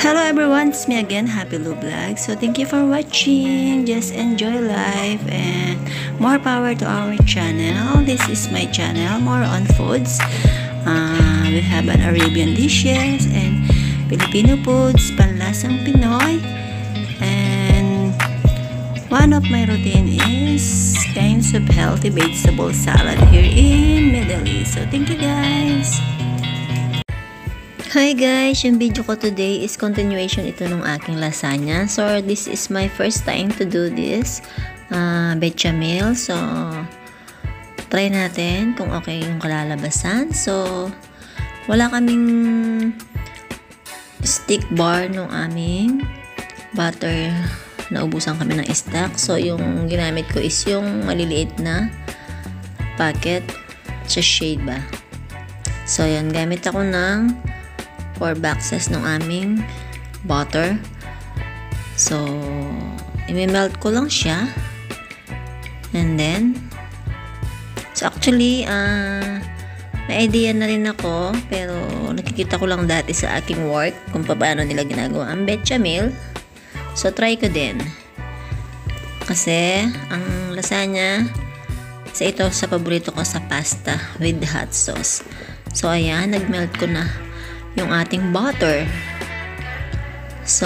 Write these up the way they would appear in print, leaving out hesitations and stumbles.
Hello everyone, it's me again, Happy Lou Vlog. So thank you for watching. Just enjoy life and more power to our channel. This is my channel, more on foods. We have an Arabian dishes and Filipino foods, panlasang Pinoy. And one of my routine is kinds of healthy vegetable salad here in Middle East. So thank you guys. Hi guys, yung video ko today is continuation ito ng aking lasagna. So this is my first time to do this Betchamel. So try natin kung okay yung kalalabasan. So wala kaming stick bar nung aming butter, naubusan kami ng stock. So yung ginamit ko is yung maliliit na packet sa shade ba. So yan, gamit ako ng 4 boxes ng aming butter. So i-melt ko lang siya. And then so actually may idea na rin ako, pero nakikita ko lang dati sa aking work kung paano nila ginagawa ang Betchamel. So try ko din. Kasi ang lasagna ito sa paborito ko sa pasta with hot sauce. So ayan, nag-melt ko na yung ating butter. So,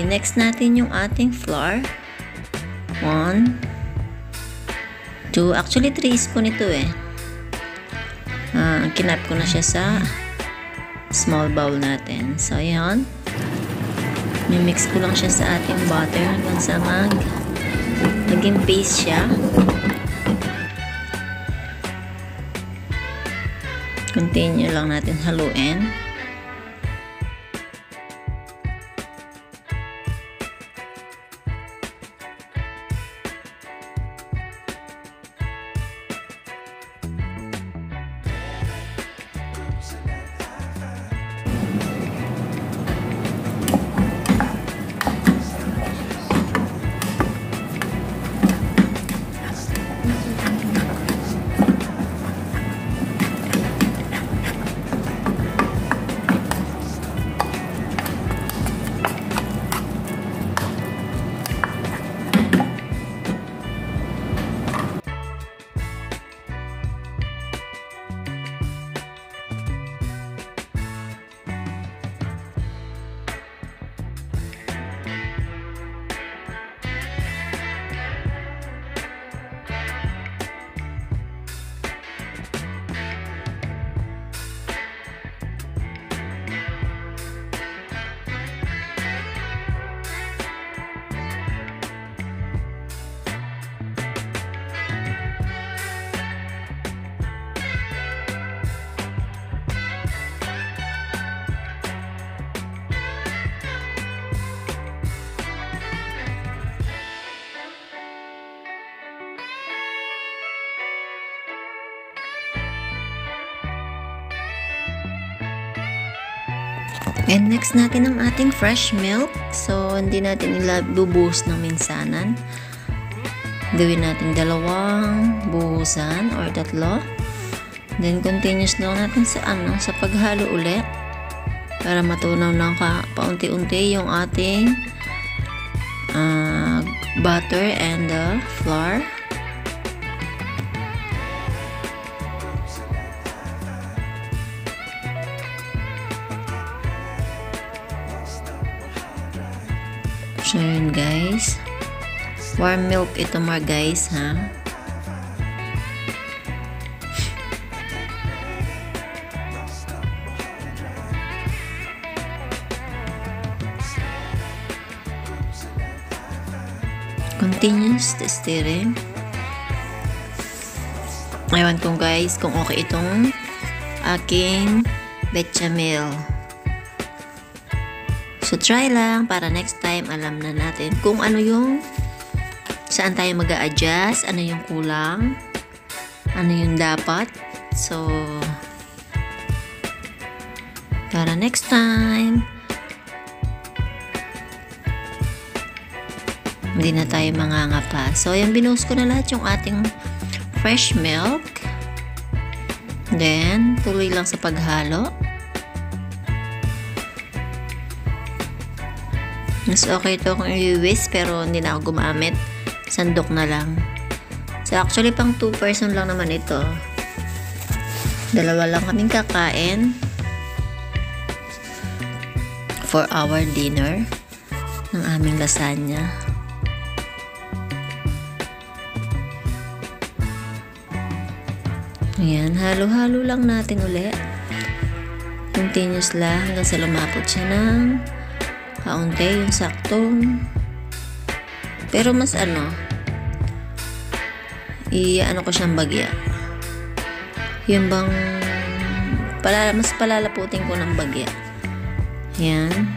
next natin yung ating flour. 1, 2, actually 3 spoon ito eh. Kinap ko na siya sa small bowl natin. So, ayan. Mimix ko lang siya sa ating butter hanggang sa naging paste siya. Continue lang natin haluin. And next natin ang ating fresh milk. So, hindi natin bubuhos ng minsanan. Gawin natin 2 buhusan or 3. Then, continuous lang natin sa paghalo ulit. Para matunaw lang paunti-unti yung ating butter and the flour. So yun guys, warm milk ito mga guys ha. Continuous stirring. Ewan ko guys kung okay itong aking Betchamel. So, try lang para next time alam na natin kung ano yung saan tayo mag-a-adjust, ano yung kulang, ano yung dapat. So, para next time hindi na tayo mangangapa. So, yung binuhos ko na lahat yung ating fresh milk. Then, tuloy lang sa paghalo. Mas okay to kung i-whisk pero hindi na ako gumamit. Sandok na lang. So actually pang 2 person lang naman ito. Dalawa lang kaming kakain for our dinner ng aming lasagna. Ayan, halo-halo lang natin ulit. Continuous lang hanggang sa lumapot siya ng kaunti, yung saktong. Pero mas i-ano ko siyang bagya. Yung bang mas palalaputin ko ng bagya. Ayan.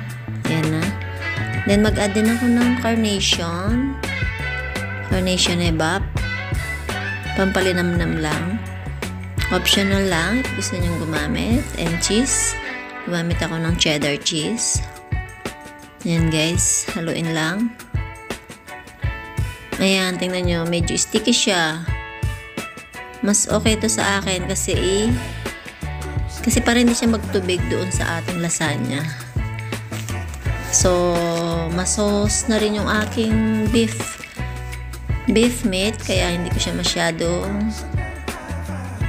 Ayan na. Then mag-add din ako ng carnation. Carnation ebap. Pampalinamnam lang. Optional lang if gusto niyong gumamit. And cheese. Gumamit ako ng cheddar cheese. Ayan guys. Haluin lang. Ayan. Tingnan nyo. Medyo sticky siya. Mas okay to sa akin kasi para hindi siya magtubig doon sa ating lasagna. So, masos na rin yung aking beef meat kaya hindi ko siya masyadong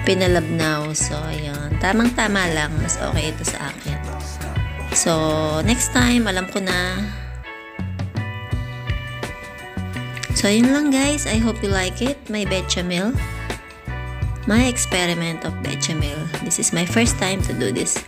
pinalabnaw. So, ayun. Tamang-tama lang. Mas okay ito sa akin. So, next time, alam ko na. So, yun lang guys. I hope you like it. My bechamel. My experiment of bechamel. This is my first time to do this.